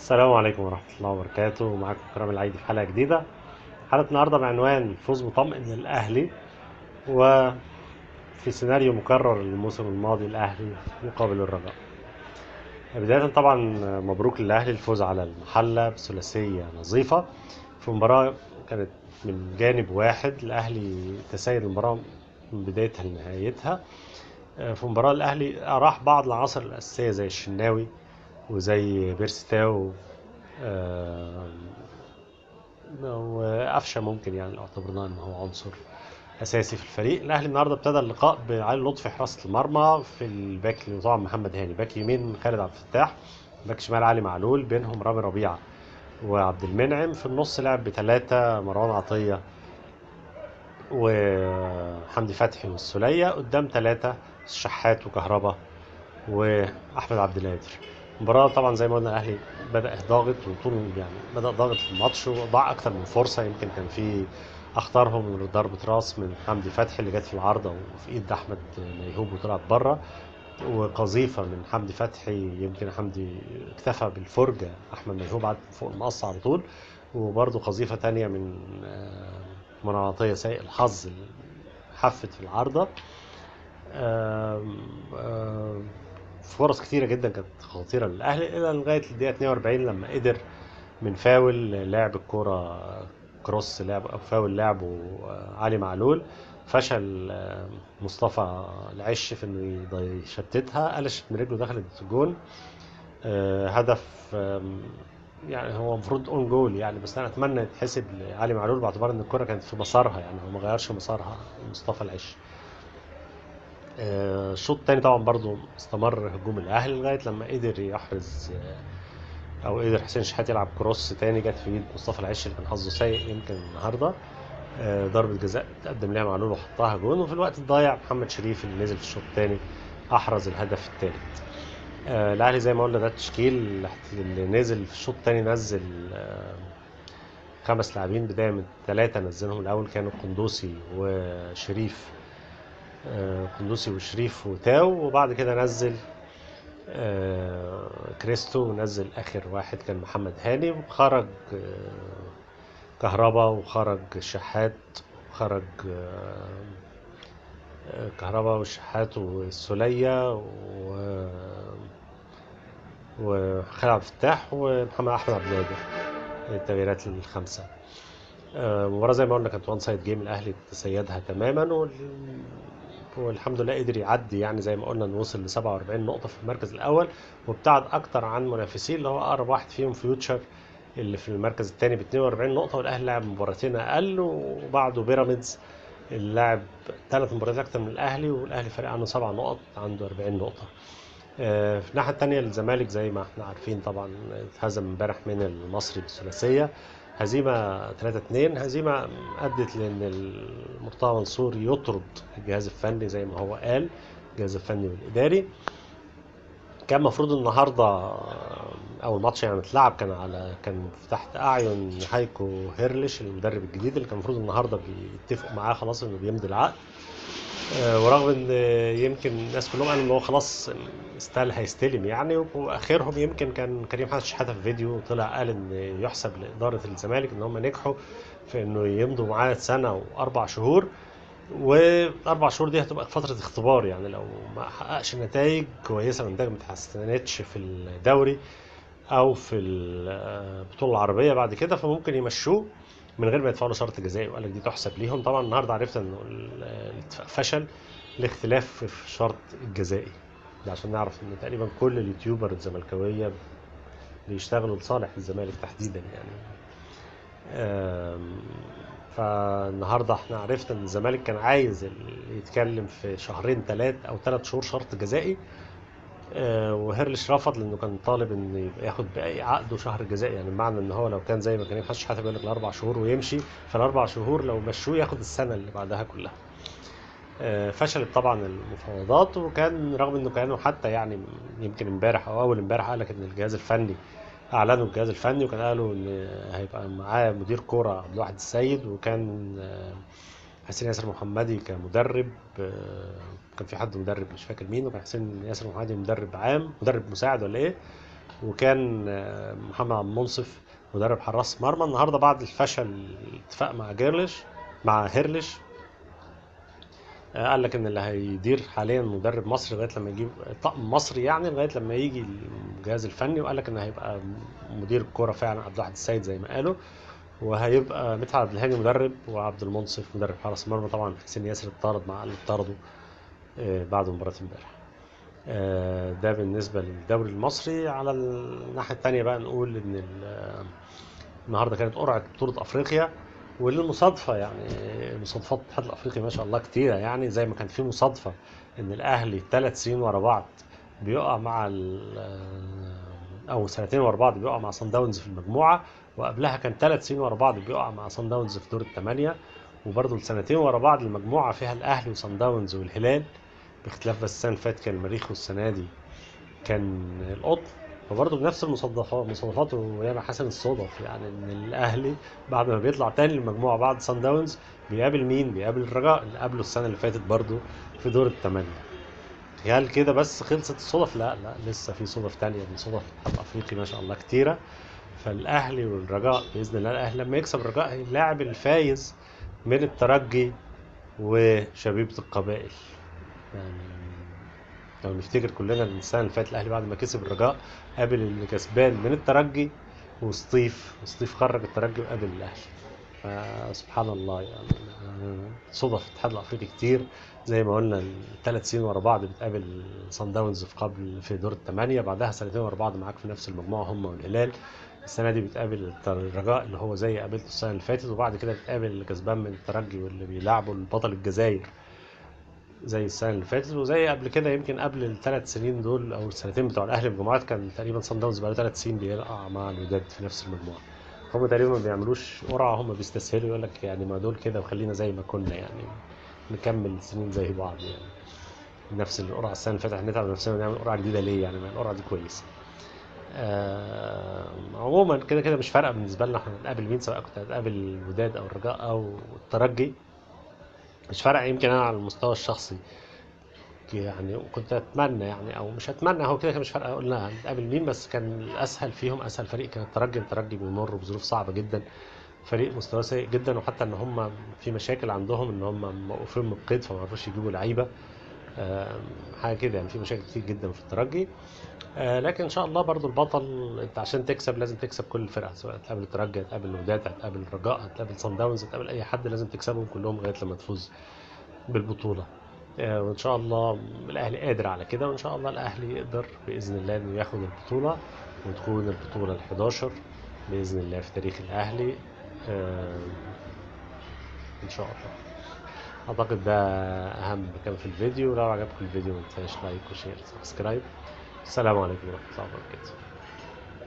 السلام عليكم ورحمة الله وبركاته. معاكم كرام العيدي في حلقة جديدة. حلقة النهاردة بعنوان فوز مطمئن للأهلي، وفي سيناريو مكرر للموسم الماضي الأهلي يقابل الرجاء. بداية طبعا مبروك للأهلي الفوز على المحلة بثلاثية نظيفة في مباراة كانت من جانب واحد. الأهلي تسيد المباراة من بدايتها لنهايتها. في مباراة الأهلي أراح بعض العناصر الأساسية زي الشناوي وزي بيرستاو، آه، وقفشه ممكن يعني لو اعتبرناه ان هو عنصر اساسي في الفريق. الاهلي النهارده ابتدى اللقاء بعلي لطفي حراسه المرمى، في الباك طبعا محمد هاني، باك يمين خالد عبد الفتاح، باك شمال علي معلول، بينهم رامي ربيعه وعبد المنعم. في النص لعب بثلاثه مروان عطيه وحمدي فتحي والسوليه، قدام ثلاثه الشحات وكهربا واحمد عبد القادر. المباراه طبعا زي ما قلنا الاهلي بدا ضاغط، وطول يعني بدا ضاغط في الماتش وضاع اكتر من فرصه. يمكن كان في اخطرهم ضربه راس من حمدي فتحي اللي جت في العارضه وفي ايد احمد ميهوب وطلعت بره، وقذيفه من حمدي فتحي. يمكن حمدي اكتفى بالفرجه، احمد ميهوب عدى فوق المقص على طول. وبرده قذيفه تانية من مناطيه سيء الحظ اللي حفت في العارضه. آم، آم، فرص كتيرة جدا كانت خطيرة للأهلي إلى لغاية الدقيقة 42 لما قدر من فاول لعب الكرة كروس، لعب أو فاول لعبه علي معلول. فشل مصطفى العش في انه يشتتها، قلشت من رجله دخلت الجون. هدف يعني هو المفروض اون جول يعني، بس انا اتمنى يتحسب لعلي معلول باعتبار ان الكرة كانت في مسارها، يعني هو ما غيرش مسارها مصطفى العش. الشوط الثاني طبعا برضو استمر هجوم الاهلي لغايه لما قدر يحرز، او قدر حسين شحات يلعب كروس تاني جت في ايد مصطفى العش اللي كان حظه سيء يمكن النهارده. ضربه جزاء تقدم لها معلول وحطها جون، وفي الوقت الضايع محمد شريف اللي نزل في الشوط الثاني احرز الهدف الثالث. الاهلي زي ما قلنا ده التشكيل اللي نزل في الشوط الثاني. نزل خمس لاعبين بدايه من ثلاثه، نزلهم الاول كانوا قندوسي وشريف، قندوسي وشريف وتاو، وبعد كده نزل كريستو، ونزل اخر واحد كان محمد هاني، وخرج كهربا، وخرج الشحات، وخرج كهربا والشحات والسولية وخالد عبد الفتاح ومحمد احمد عبد القادر. التغييرات الخمسة. المباراة زي ما قلنا كانت وان سايد جيم، الاهلي تسيدها تماما والحمد لله قدر يعدي، يعني زي ما قلنا انه وصل ل 47 نقطة في المركز الأول، وابتعد أكتر عن منافسيه اللي هو أقرب واحد فيهم فيوتشر اللي في المركز الثاني ب 42 نقطة، والأهلي لعب مباراتين أقل، وبعده بيراميدز اللي لعب ثلاث مباريات أكتر من الأهلي، والأهلي فارق عنه 7 نقط، عنده 40 نقطة. في الناحية التانية الزمالك زي ما احنا عارفين طبعا اتهزم امبارح من المصري بالثلاثية، هزيمة 3-2. هزيمة أدت لأن مرتضى منصور يطرد الجهاز الفني زي ما هو قال، الجهاز الفني والإداري. كان المفروض النهارده أول ماتش يعني اتلعب كان تحت أعين هايكو هيرليش المدرب الجديد، اللي كان المفروض النهارده بيتفقوا معاه خلاص إنه بيمضي العقد. ورغم ان يمكن الناس كلهم قالوا ان هو خلاص هيستلم يعني، واخرهم يمكن كان كريم حسن شحاته في فيديو طلع قال ان يحسب لاداره الزمالك ان هم نجحوا في انه يمضوا معاه سنه واربع شهور، والاربع شهور دي هتبقى فتره اختبار، يعني لو ما حققش نتائج كويسه والنتائج ما اتحسنتش في الدوري او في البطوله العربيه بعد كده، فممكن يمشوه من غير ما يدفعوا له شرط جزائي، وقال لك دي تحسب ليهم. طبعا النهارده عرفت انه الاتفاق فشل لاختلاف في الشرط الجزائي ده، عشان نعرف ان تقريبا كل اليوتيوبر الزملكاويه بيشتغلوا لصالح الزمالك تحديدا يعني. فالنهارده احنا عرفنا ان الزمالك كان عايز يتكلم في شهرين او ثلاث شهور شرط جزائي، وهيرلش رفض لانه كان طالب ان يبقى ياخد باقي عقده شهر جزائي، يعني بمعنى ان هو لو كان زي ما كان حسن شحاته بيقول لك الاربع شهور ويمشي، فالاربع شهور لو مشوه ياخد السنه اللي بعدها كلها. فشلت طبعا المفاوضات، وكان رغم انه كانوا حتى يعني يمكن امبارح او اول امبارح قال لك ان الجهاز الفني اعلنوا الجهاز الفني، وكان قالوا ان هيبقى معاه مدير كوره عبد الواحد السيد، وكان حسين ياسر محمدي كمدرب. كان في حد مدرب مش فاكر مين، وكان حسين ياسر محمدي مدرب عام، مدرب مساعد ولا ايه. وكان محمد عبد المنصف مدرب حراس مرمى. النهارده بعد الفشل الاتفاق مع هيرلش، قال لك ان اللي هيدير حاليا مدرب مصري لغايه لما يجيب طقم مصري، يعني لغايه لما يجي الجهاز الفني. وقال لك ان هيبقى مدير الكوره فعلا عبد الواحد السيد زي ما قالوا، وهيبقى مدحت عبد الهادي مدرب وعبد المنصف مدرب حراس مرمى. طبعا حسين ياسر اتطرد مع اللي اتطردوا بعد مباراه امبارح. ده بالنسبه للدوري المصري. على الناحيه الثانيه بقى نقول ان النهارده كانت قرعه بطوله افريقيا، وللمصادفه يعني مصادفات الاتحاد الافريقي ما شاء الله كتيره، يعني زي ما كان في مصادفه ان الاهلي 3 سنين ورا بعض بيقع مع او سنتين ورا بعض بيقع مع صن داونز في المجموعه، وقبلها كان 3 سنين ورا بعض بيقع مع صن داونز في دور الثمانيه، وبرضه السنتين ورا بعض المجموعه فيها الاهلي وصن داونز والهلال، باختلاف بس السنه اللي فاتت كان المريخ والسنه دي كان القطن. فبرضه بنفس المصادفات وياما حسن الصدف، يعني ان الاهلي بعد ما بيطلع تاني للمجموعه بعد سان داونز بيقابل مين؟ بيقابل الرجاء اللي قابله السنه اللي فاتت برضه في دور الثمانيه. هل كده بس خلصت الصدف؟ لا لا، لسه في صدف تانية من صدف الاتحاد الافريقي ما شاء الله كتيره. فالاهلي والرجاء باذن الله، الاهلي لما يكسب الرجاء هيلاعب الفايز من الترجي وشبيبه القبائل. يعني لو نفتكر كلنا السنة اللي فاتت الأهلي بعد ما كسب الرجاء قابل اللي كسبان من الترجي وسطيف خرج الترجي وقابل الأهلي. فسبحان الله يعني صدف الاتحاد الأفريقي كتير. زي ما قلنا 3 سنين ورا بعض بتقابل صن داونز في دور الثمانية، بعدها سنتين ورا بعض معاك في نفس المجموعة هم والهلال. السنة دي بتقابل الرجاء اللي هو زي قابلته السنة اللي فاتت، وبعد كده بتقابل اللي كسبان من الترجي واللي بيلعبوا البطل الجزائر زي السنه اللي فاتت. وزي قبل كده يمكن قبل ال3 سنين دول او السنتين بتوع الاهلي المجموعات كان تقريبا صن داونز بقى له 3 سنين بيقع مع الوداد في نفس المجموعه. هم تقريبا ما بيعملوش قرعه، هم بيستسهلوا يقول لك يعني ما دول كده وخلينا زي ما كنا، يعني نكمل سنين زي بعض يعني. نفس القرعه السنه اللي فاتت هنتعب نفسنا ونعمل قرعه جديده ليه؟ يعني ما القرعه دي كويسه. عموما كده كده مش فارقه بالنسبه لنا احنا هنقابل مين، سواء كنت هتقابل الوداد او الرجاء او الترجي، مش فارقه. يمكن انا على المستوى الشخصي يعني كنت اتمنى، يعني او مش اتمنى، هو كده كده مش فارقه قلنا هنتقابل مين، بس كان الاسهل فيهم اسهل فريق كان الترجي بيمر بظروف صعبه جدا، فريق مستواه سيء جدا، وحتى ان هم في مشاكل عندهم ان هم موقوفين من القيد فما عرفوش يجيبوا لعيبه. حاجه كده يعني، في مشاكل كتير جدا في الترجي. لكن ان شاء الله برضو البطل، انت عشان تكسب لازم تكسب كل الفرق، سواء هتقابل الترجي هتقابل الوداد هتقابل الرجاء هتقابل صن داونز هتقابل اي حد، لازم تكسبهم كلهم لغايه لما تفوز بالبطوله. وان شاء الله الاهلي قادر على كده، وان شاء الله الاهلي يقدر باذن الله انه ياخد البطوله، وتكون البطوله ال11 باذن الله في تاريخ الاهلي ان شاء الله. اعتقد ده اهم كان في الفيديو. لو عجبكم الفيديو ما تنساش لايك وشير وسبسكرايب. السلام عليكم ورحمه الله وبركاته.